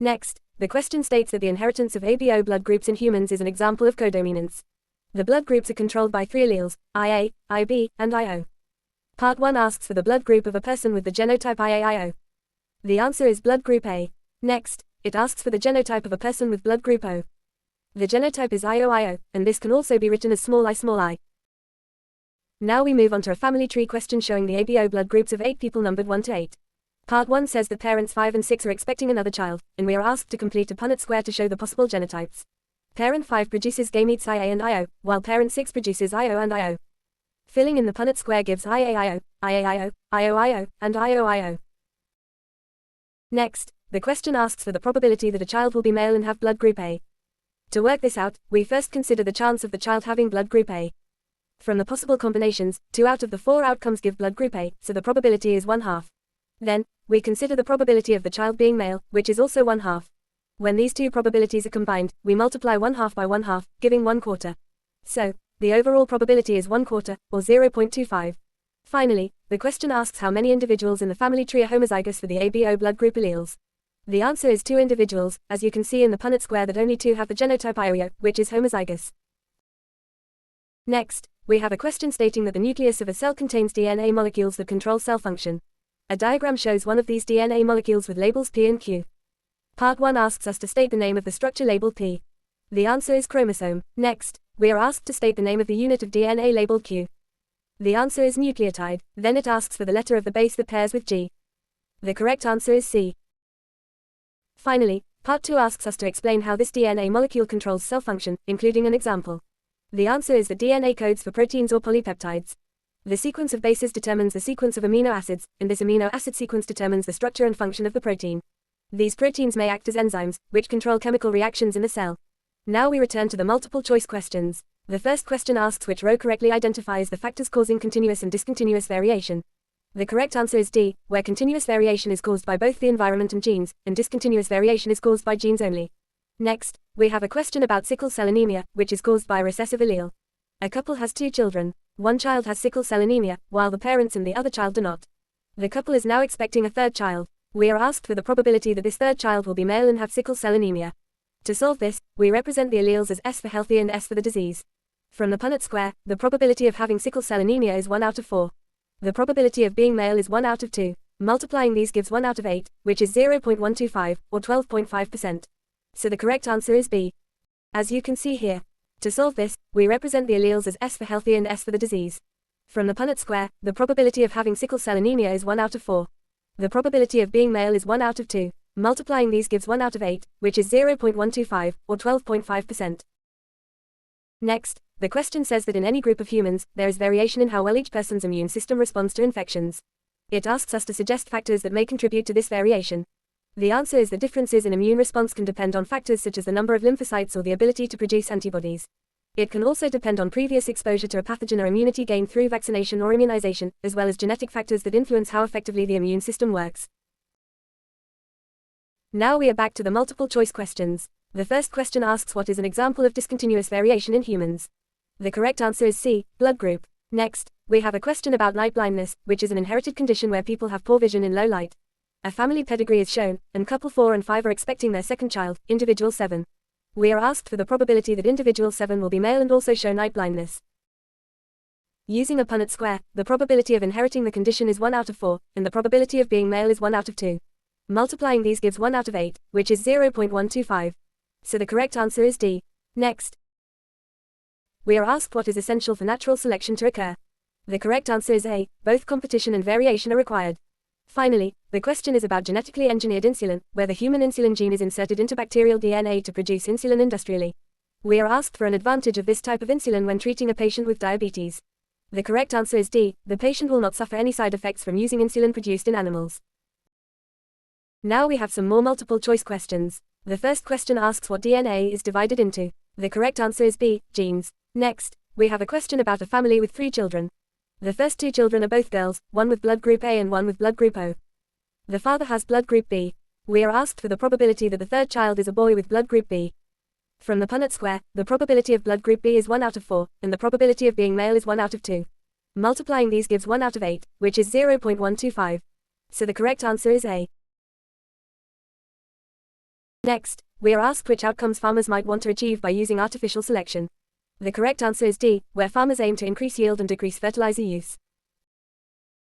Next, the question states that the inheritance of ABO blood groups in humans is an example of codominance. The blood groups are controlled by 3 alleles, IA, IB, and IO. Part 1 asks for the blood group of a person with the genotype IAIO. The answer is blood group A. Next, it asks for the genotype of a person with blood group O. The genotype is IOIO, and this can also be written as small I. Now we move on to a family tree question showing the ABO blood groups of 8 people numbered 1 to 8. Part 1 says that parents 5 and 6 are expecting another child, and we are asked to complete a Punnett square to show the possible genotypes. Parent 5 produces gametes IA and IO, while parent 6 produces IO and IO. Filling in the Punnett square gives IAIO, IAIO, IOIO, and IOIO. Next, the question asks for the probability that a child will be male and have blood group A. To work this out, we first consider the chance of the child having blood group A. From the possible combinations, 2 out of the 4 outcomes give blood group A, so the probability is 1/2. Then, we consider the probability of the child being male, which is also 1/2. When these two probabilities are combined, we multiply 1/2 by 1/2, giving 1/4. So, the overall probability is 1/4, or 0.25. Finally, the question asks how many individuals in the family tree are homozygous for the ABO blood group alleles. The answer is 2 individuals, as you can see in the Punnett square that only 2 have the genotype IOIO, which is homozygous. Next, we have a question stating that the nucleus of a cell contains DNA molecules that control cell function. A diagram shows one of these DNA molecules with labels P and Q. Part 1 asks us to state the name of the structure labeled P. The answer is chromosome. Next, we are asked to state the name of the unit of DNA labeled Q. The answer is nucleotide. Then it asks for the letter of the base that pairs with G. The correct answer is C. Finally, Part 2 asks us to explain how this DNA molecule controls cell function, including an example. The answer is that DNA codes for proteins or polypeptides. The sequence of bases determines the sequence of amino acids, and this amino acid sequence determines the structure and function of the protein. These proteins may act as enzymes, which control chemical reactions in the cell. Now we return to the multiple choice questions. The first question asks which row correctly identifies the factors causing continuous and discontinuous variation. The correct answer is D, where continuous variation is caused by both the environment and genes, and discontinuous variation is caused by genes only. Next, we have a question about sickle cell anemia, which is caused by a recessive allele. A couple has 2 children. One child has sickle cell anemia, while the parents and the other child do not. The couple is now expecting a 3rd child. We are asked for the probability that this 3rd child will be male and have sickle cell anemia. To solve this, we represent the alleles as S for healthy and S for the disease. From the Punnett square, the probability of having sickle cell anemia is 1 out of 4. The probability of being male is 1 out of 2. Multiplying these gives 1 out of 8, which is 0.125, or 12.5%. So the correct answer is B. As you can see here. To solve this, we represent the alleles as S for healthy and S for the disease. From the Punnett square, the probability of having sickle cell anemia is 1 out of 4. The probability of being male is 1 out of 2. Multiplying these gives 1 out of 8, which is 0.125, or 12.5%. Next, the question says that in any group of humans, there is variation in how well each person's immune system responds to infections. It asks us to suggest factors that may contribute to this variation. The answer is that differences in immune response can depend on factors such as the number of lymphocytes or the ability to produce antibodies. It can also depend on previous exposure to a pathogen or immunity gained through vaccination or immunization, as well as genetic factors that influence how effectively the immune system works. Now we are back to the multiple choice questions. The first question asks what is an example of discontinuous variation in humans. The correct answer is C, blood group. Next, we have a question about night blindness, which is an inherited condition where people have poor vision in low light. A family pedigree is shown, and couple 4 and 5 are expecting their 2nd child, individual 7. We are asked for the probability that individual 7 will be male and also show night blindness. Using a Punnett square, the probability of inheriting the condition is 1 out of 4, and the probability of being male is 1 out of 2. Multiplying these gives 1 out of 8, which is 0.125. So the correct answer is D. Next, we are asked what is essential for natural selection to occur. The correct answer is A, both competition and variation are required. Finally, the question is about genetically engineered insulin, where the human insulin gene is inserted into bacterial DNA to produce insulin industrially. We are asked for an advantage of this type of insulin when treating a patient with diabetes. The correct answer is D, the patient will not suffer any side effects from using insulin produced in animals. Now we have some more multiple choice questions. The first question asks what DNA is divided into. The correct answer is B, genes. Next, we have a question about a family with 3 children. The first 2 children are both girls, one with blood group A and one with blood group O. The father has blood group B. We are asked for the probability that the 3rd child is a boy with blood group B. From the Punnett square, the probability of blood group B is 1 out of 4, and the probability of being male is 1 out of 2. Multiplying these gives 1 out of 8, which is 0.125. So the correct answer is A. Next, we are asked which outcomes farmers might want to achieve by using artificial selection. The correct answer is D, where farmers aim to increase yield and decrease fertilizer use.